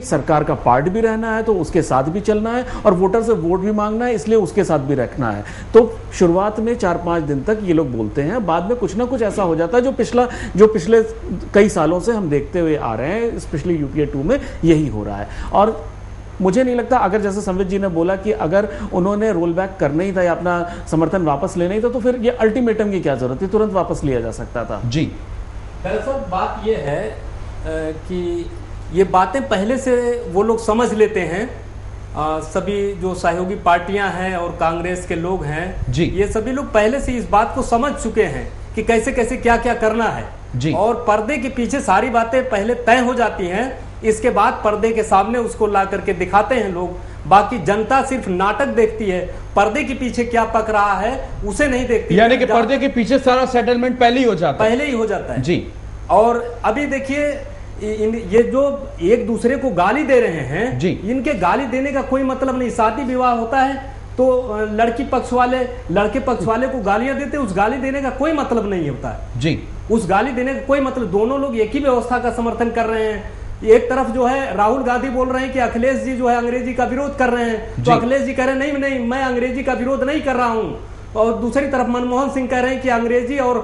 सरकार का पार्ट भी रहना है तो उसके साथ भी चलना है, और वोटर से वोट भी मांगना है, इसलिए उसके साथ भी रखना है। तो शुरुआत में 4-5 दिन तक ये लोग बोलते हैं, बाद में कुछ ना कुछ ऐसा हो जाता है जो पिछले कई सालों से हम देखते हुए आ रहे हैं, स्पेशली यूपीए 2 में यही हो रहा है। और मुझे नहीं लगता, अगर जैसे संवित जी ने बोला कि अगर उन्होंने रोल बैक करना ही था या अपना समर्थन वापस लेना ही था, तो फिर ये अल्टीमेटम की क्या जरूरत थी, तुरंत वापस लिया जा सकता था। जी दरअसल बात ये है कि ये बातें पहले से वो लोग समझ लेते हैं, सभी जो सहयोगी पार्टियां हैं और कांग्रेस के लोग हैं जी, ये सभी लोग पहले से इस बात को समझ चुके हैं कि कैसे कैसे क्या क्या करना है जी। और पर्दे के पीछे सारी बातें पहले तय हो जाती हैं, इसके बाद पर्दे के सामने उसको ला करके दिखाते हैं लोग। बाकी जनता सिर्फ नाटक देखती है, पर्दे के पीछे क्या पक रहा है उसे नहीं देखती। यानी कि पर्दे के पीछे सारा सेटलमेंट पहले ही हो जाता है जी। और अभी देखिए ये जो एक दूसरे को गाली दे रहे हैं जी, इनके गाली देने का कोई मतलब नहीं। शादी विवाह होता है तो लड़के पक्ष वाले को गालियां देते, उस गाली देने का कोई मतलब नहीं होता है जी। उस गाली देने का कोई मतलब, दोनों लोग एक ही व्यवस्था का समर्थन कर रहे हैं। एक तरफ जो है राहुल गांधी बोल रहे हैं कि अखिलेश जी जो है अंग्रेजी का विरोध कर रहे हैं, तो अखिलेश जी कह रहे हैं नहीं मैं अंग्रेजी का विरोध नहीं कर रहा हूं। और दूसरी तरफ मनमोहन सिंह कह रहे हैं कि अंग्रेजी और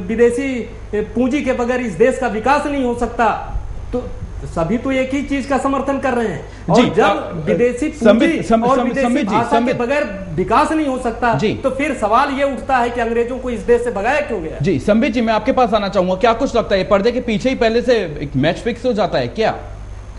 विदेशी पूंजी के बगैर इस देश का विकास नहीं हो सकता। तो सभी तो एक ही चीज का समर्थन कर रहे हैं। और जब विदेशी पूंजी और विदेशी भाषा के बगैर विकास नहीं हो सकता तो फिर सवाल ये उठता है कि अंग्रेजों को इस देश से भगाया क्यों गया। जी संबित जी, मैं आपके पास आना चाहूंगा, क्या कुछ लगता है पर्दे के पीछे ही पहले से एक मैच फिक्स हो जाता है क्या?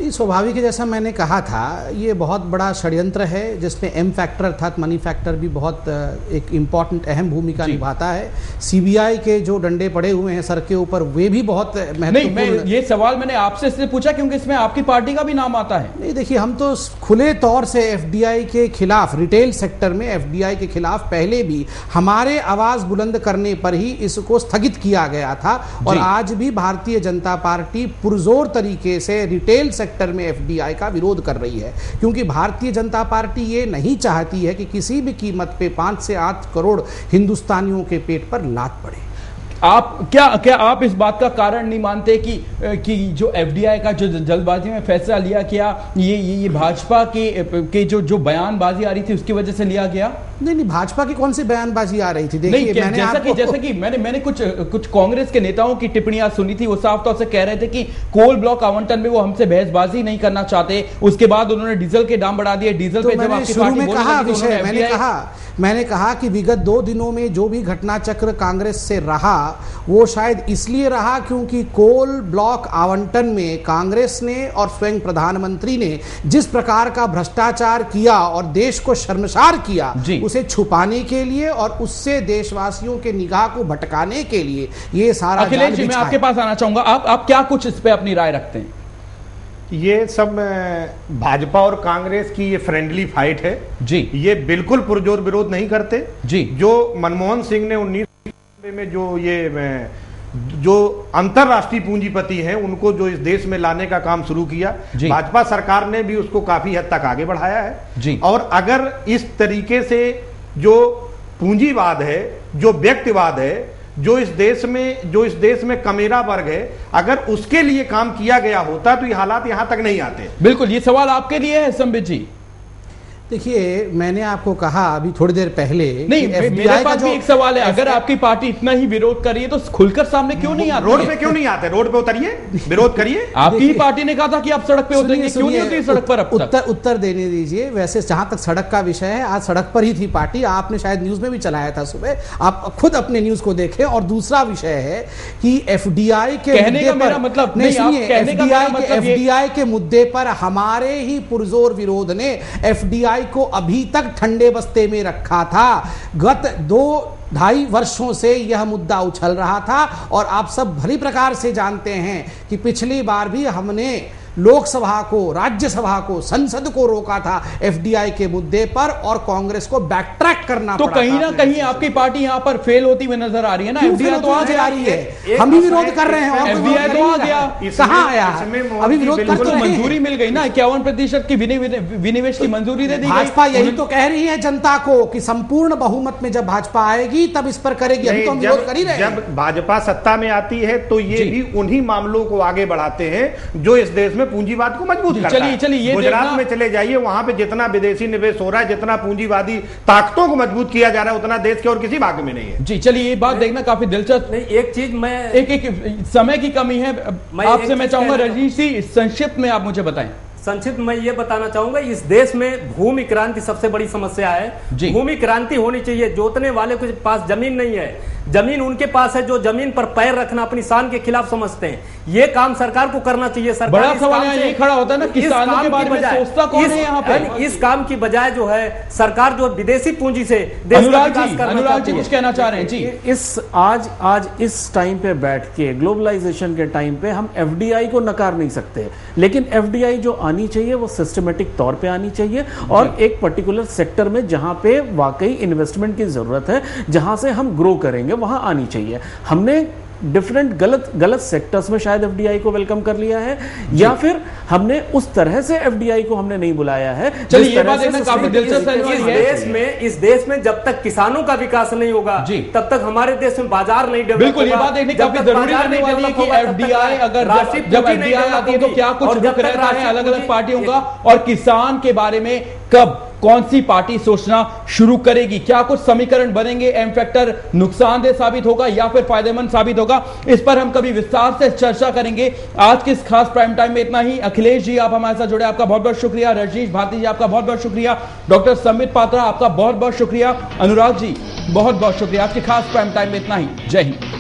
स्वाभाविक है, जैसा मैंने कहा था, ये बहुत बड़ा षड्यंत्र है जिसमें एम फैक्टर अर्थात मनी फैक्टर भी बहुत एक इम्पॉर्टेंट अहम भूमिका निभाता है। सीबीआई के जो डंडे पड़े हुए हैं सर के ऊपर वे भी बहुत महत्वपूर्ण। ये सवाल मैंने आपसे इसलिए पूछा क्योंकि इसमें आपकी पार्टी का भी नाम आता है। नहीं देखिए, हम तो खुले तौर से एफडीआई के खिलाफ, रिटेल सेक्टर में एफडीआई के खिलाफ पहले भी हमारे आवाज बुलंद करने पर ही इसको स्थगित किया गया था, और आज भी भारतीय जनता पार्टी पुरजोर तरीके से रिटेल सेक्टर में एफडीआई का विरोध कर रही है, क्योंकि भारतीय जनता पार्टी ये नहीं चाहती है कि किसी भी कीमत पे 5 से 8 करोड़ हिंदुस्तानियों के पेट पर लात पड़े। आप क्या आप इस बात का कारण नहीं मानते कि जो एफडीआई का जो जल्दबाजी में फैसला लिया गया, ये भाजपा के जो बयानबाजी आ रही थी उसकी वजह से लिया गया? नहीं, भाजपा की कौन सी बयानबाजी आ रही थी? देखिए, जैसा कि मैंने कुछ कांग्रेस के नेताओं की टिप्पणियां सुनी थी, वो साफ तौर से कह रहे थे कि कोल ब्लॉक आवंटन में वो हमसे बहसबाजी नहीं करना चाहते। उसके बाद उन्होंने डीजल के दाम बढ़ा दिए। डीजल पे जब आपकी पार्टी मैंने कहा कि विगत 2 दिनों में जो भी घटना चक्र कांग्रेस से रहा वो शायद इसलिए रहा क्योंकि कोल ब्लॉक आवंटन में कांग्रेस ने और स्वयं प्रधानमंत्री ने जिस प्रकार का भ्रष्टाचार किया और देश को शर्मसार किया, उसे छुपाने के लिए और उससे देशवासियों के निगाह को भटकाने के लिए ये सारा। अखिलेश जी, मैं आपके पास आना चाहूंगा, आप क्या कुछ इस पे अपनी राय रखते हैं? ये सब भाजपा और कांग्रेस की ये फ्रेंडली फाइट है जी। ये बिल्कुल पुरजोर विरोध नहीं करते जी। जो मनमोहन सिंह ने 1990 में जो अंतरराष्ट्रीय पूंजीपति हैं उनको जो इस देश में लाने का काम शुरू किया, भाजपा सरकार ने भी उसको काफी हद तक आगे बढ़ाया है जी। और अगर इस तरीके से जो पूंजीवाद है, जो व्यक्तिवाद है, जो इस देश में कमेरा वर्ग है, अगर उसके लिए काम किया गया होता तो ये हालात यहां तक नहीं आते। बिल्कुल, ये सवाल आपके लिए है संबित जी। देखिए, मैंने आपको कहा अभी थोड़ी देर पहले, नहीं, मेरे पास भी एक सवाल है, अगर आपकी पार्टी इतना ही विरोध कर रही है तो खुलकर सामने क्यों नहीं आती? रोड पे क्यों नहीं आते? रोड पे उतरिए, विरोध करिए। आपकी ही पार्टी ने कहा था कि आप सड़क पे उतरेंगे, क्यों नहीं उतरी सड़क पर अब तक? उत्तर देने दीजिए। वैसे जहां तक सड़क का विषय है, आज सड़क पर ही थी पार्टी, आपने शायद न्यूज में भी चलाया था सुबह, आप खुद अपने न्यूज को देखें। और दूसरा विषय है कि एफडीआई के कहने का मेरा मतलब एफडीआई के मुद्दे पर हमारे ही पुरजोर विरोध ने एफडीआई को अभी तक ठंडे बस्ते में रखा था। गत 2-2.5 वर्षों से यह मुद्दा उछल रहा था, और आप सब भली प्रकार से जानते हैं कि पिछली बार भी हमने लोकसभा को, राज्यसभा को, संसद को रोका था एफडीआई के मुद्दे पर, और कांग्रेस को बैकट्रैक करना तो कहीं ना कहीं आपकी पार्टी यहां पर फेल होती हुई नजर आ रही है ना। एफडीआई तो आगे आ रही है, हम भी विरोध कर रहे हैं, और एफडीआई तो आ गया, कहां आया? अभी विरोध कर तो मंजूरी मिल गई ना, 51% की विनिवेश की मंजूरी दे दी। भाजपा यही तो कह रही है जनता को कि संपूर्ण बहुमत में जब भाजपा आएगी तब इस पर करेगी। अभी तो हम विरोध कर ही रहे हैं। जब भाजपा सत्ता में आती है तो ये भी उन्हीं मामलों को आगे बढ़ाते हैं जो इस देश में पूंजीवाद को मजबूत करता है। चलिए गुजरात में चले जाइए, वहां पे जितना विदेशी निवेश हो रहा है, जितना पूंजीवादी ताकतों को मजबूत किया जा रहा है, उतना देश के और किसी भाग में नहीं है। जी चलिए, ये बात देखना काफी दिलचस्प। नहीं, एक चीज मैं एक समय की कमी है, आपसे मैं चाहूंगा रजनीश जी संक्षिप्त में आप मुझे बताएं। संक्षिप्त में ये बताना चाहूंगा, इस देश में भूमि क्रांति सबसे बड़ी समस्या है। भूमि क्रांति होनी चाहिए। जोतने वाले के पास जमीन नहीं है, जमीन उनके पास है जो जमीन पर पैर रखना अपनी शान के खिलाफ समझते हैं। ये काम सरकार को करना चाहिए। सरकार बड़ा सवाल ये खड़ा होता है ना, किसानों के बारे में सोचता कौन है यहाँ पे? इस काम की बजाय जो है सरकार जो विदेशी पूंजी से अनुराग जी कुछ कहना चाह रहे हैं? जी, इस आज इस टाइम पे बैठ के, ग्लोबलाइजेशन के टाइम पे हम एफडीआई को नकार नहीं सकते, लेकिन एफडीआई जो आनी चाहिए वो सिस्टमेटिक तौर पे आनी चाहिए और एक पर्टिकुलर सेक्टर में जहां पे वाकई इन्वेस्टमेंट की जरूरत है, जहां से हम ग्रो करेंगे, वहां आनी चाहिए। हमने डिफरेंट गलत सेक्टर्स में शायद एफडीआई को वेलकम कर लिया है, या फिर हमने उस तरह से एफडीआई को हमने नहीं बुलाया है। चलिए, ये बात देखना काफी दिलचस्प है। इस देश में जब तक किसानों का विकास नहीं होगा तब तक हमारे देश में बाजार नहीं डेवलप होगा। बिल्कुल, ये बात देखनी काफी जरूरी होने वाली है कि एफडीआई अगर जब एफडीआई आती है तो क्या कुछ रुख रहता है अलग अलग पार्टियों का, और किसान के बारे में कब कौन सी पार्टी सोचना शुरू करेगी, क्या कुछ समीकरण बनेंगे, एम फैक्टर नुकसानदेह साबित होगा या फिर फायदेमंद साबित होगा, इस पर हम कभी विस्तार से चर्चा करेंगे। आज के इस खास प्राइम टाइम में इतना ही। अखिलेश जी आप हमारे साथ जुड़े, आपका बहुत बहुत शुक्रिया। रजनीश भारती जी आपका बहुत बहुत शुक्रिया। डॉक्टर संबित पात्रा आपका बहुत बहुत शुक्रिया। अनुराग जी बहुत बहुत शुक्रिया। आज के खास प्राइम टाइम में इतना ही। जय हिंद।